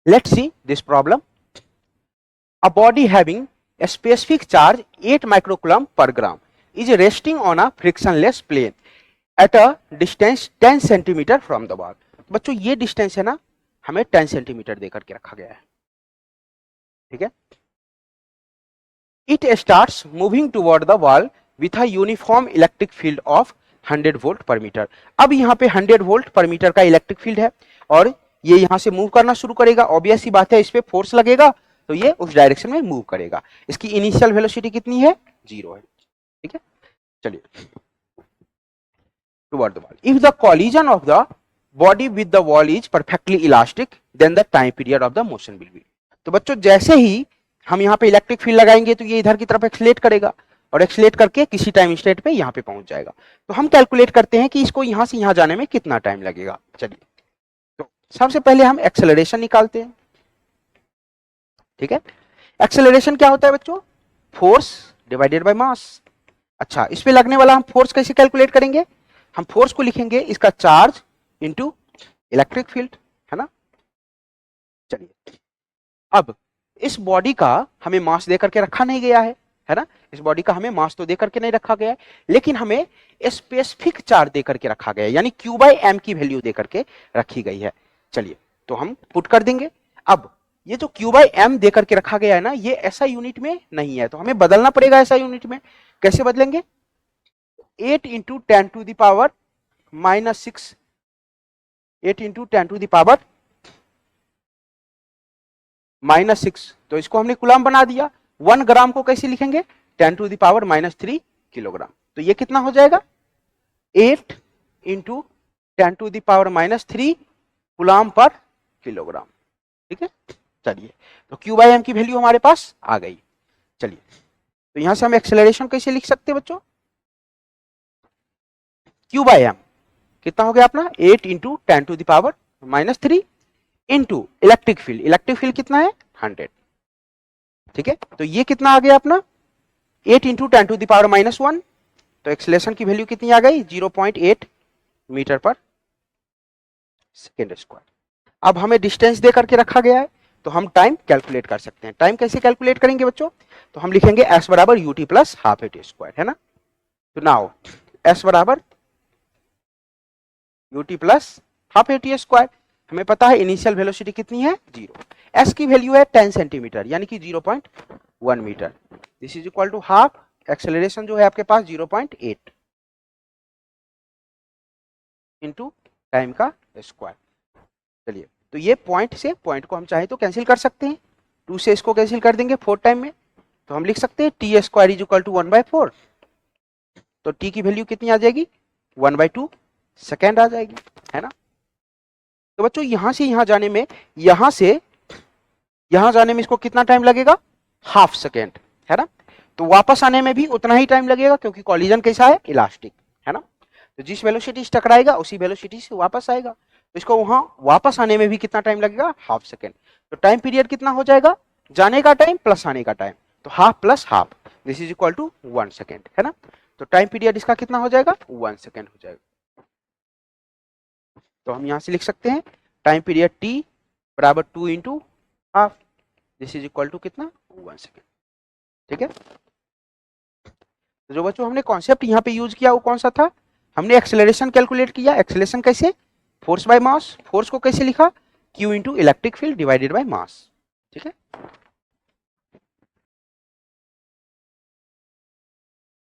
Let's see this problem. A body having a specific charge 8 microcoulomb per gram is resting on a frictionless plane at a distance 10 centimeter from the wall. बच्चों ये distance है ना, हमें 10 centimetre देकर के रखा गया है, ठीक है. It starts moving toward the wall with a uniform electric field of 100 volt पर मीटर. अब यहाँ पे 100 वोल्ट पर मीटर का इलेक्ट्रिक फील्ड है और ये यहाँ से मूव करना शुरू करेगा. ऑब्वियस ही बात है, इस पे फोर्स लगेगा तो ये उस डायरेक्शन में मूव करेगा. इसकी इनिशियल वेलोसिटी कितनी है? 0 है, ठीक है. चलिए, toward the wall. If the collision of the body with the wall is perfectly elastic then the time period of the motion will be. तो बच्चों जैसे ही हम यहाँ पे इलेक्ट्रिक फील्ड लगाएंगे तो ये इधर की तरफ एक्सलेट करेगा और एक्सलेट करके किसी टाइम स्टेट पे यहाँ पे पहुंच जाएगा. तो हम कैलकुलेट करते हैं कि इसको यहाँ से यहाँ जाने में कितना टाइम लगेगा. चलिए, तो सबसे पहले हम एक्सेलरेशन निकालते हैं, ठीक है. एक्सेलरेशन क्या होता है बच्चों? Force divided by mass. अच्छा, इस पे लगने वाला हम फोर्स कैसे कैलकुलेट करेंगे? हम फोर्स को लिखेंगे इसका चार्ज इंटू इलेक्ट्रिक फील्ड, है ना. चलिए, अब इस बॉडी का हमें मास देकर के रखा नहीं गया है ना. इस बॉडी का हमें मास तो देकर के नहीं रखा गया है, लेकिन हमें स्पेसिफिक चार्ज देकर के रखा गया है, यानी Q बाई एम की वैल्यू देकर के रखी गई है. चलिए, तो हम पुट कर देंगे. अब ये जो Q बाई एम देकर के रखा गया है ना, ये ऐसा यूनिट में नहीं है, तो हमें बदलना पड़ेगा ऐसा यूनिट में. कैसे बदलेंगे? 8 into 10 to the power -6, 8 into 10 to the power -6, तो इसको हमने कूलम बना दिया. 1 ग्राम को कैसे लिखेंगे? 10 टू द पावर -3 किलोग्राम. तो ये कितना हो जाएगा? 8 into 10 to the power -3 coulomb पर किलोग्राम, ठीक है. चलिए, तो Q बाई एम की वैल्यू हमारे पास आ गई. चलिए, तो यहां से हम एक्सेलरेशन कैसे लिख सकते हैं बच्चों? Q बाई एम कितना हो गया अपना? 8 into 10 to the power -3 into electric field. Electric field कितना है? 100, ठीक है. तो ये कितना आ गया अपना? 8 इंटू 10 टू द पावर -1. तो एक्सेलरेशन की वैल्यू कितनी आ गई? 0.8 मीटर पर सेकेंड स्क्वायर. अब हमें डिस्टेंस दे करके रखा गया है, तो हम टाइम कैलकुलेट कर सकते हैं. टाइम कैसे कैलकुलेट करेंगे बच्चों? तो हम लिखेंगे s बराबर ut plus half at square, है ना. तो नाउ s बराबर ut plus half at square. हमें पता है इनिशियल वेलोसिटी कितनी है? 0. s की वैल्यू है 10 सेंटीमीटर, यानी कि 0.1 metre. This is equal to half. Acceleration जो है आपके पास 0.8 इंटू टाइम का स्क्वायर. चलिए, तो ये पॉइंट से पॉइंट को हम चाहे तो कैंसिल कर सकते हैं. 2 से इसको कैंसिल कर देंगे 4 टाइम में, तो हम लिख सकते हैं t square is equal to 1/4. तो t की वैल्यू कितनी आ जाएगी? 1/2 सेकेंड आ जाएगी, है ना. तो बच्चों यहां से यहां जाने में, यहां से यहां जाने में इसको कितना टाइम लगेगा? हाफ सेकेंड, है ना. तो वापस आने में भी उतना ही टाइम लगेगा, क्योंकि कॉलिजन कैसा है? इलास्टिक, है ना. तो जिस वेलोसिटी से टकराएगा उसी वेलोसिटी से वापस आएगा. तो इसको वहां वापस आने में भी कितना टाइम लगेगा? Half second. तो टाइम पीरियड कितना हो जाएगा? जाने का टाइम प्लस आने का टाइम, तो half plus half, this is equal to 1 second, है ना. तो टाइम पीरियड इसका कितना हो जाएगा? 1 सेकेंड हो जाएगा. तो हम यहां से लिख सकते हैं टाइम पीरियड t बराबर 2 into half, this is equal to कितना? 1 सेकेंड, ठीक है. तो जो बच्चों हमने कॉन्सेप्ट यहाँ पे यूज किया वो कौन सा था? हमने एक्सेलरेशन कैलकुलेट किया. एक्सेलरेशन कैसे? Force by mass. फोर्स को कैसे लिखा? Q into electric field divided by mass, ठीक है.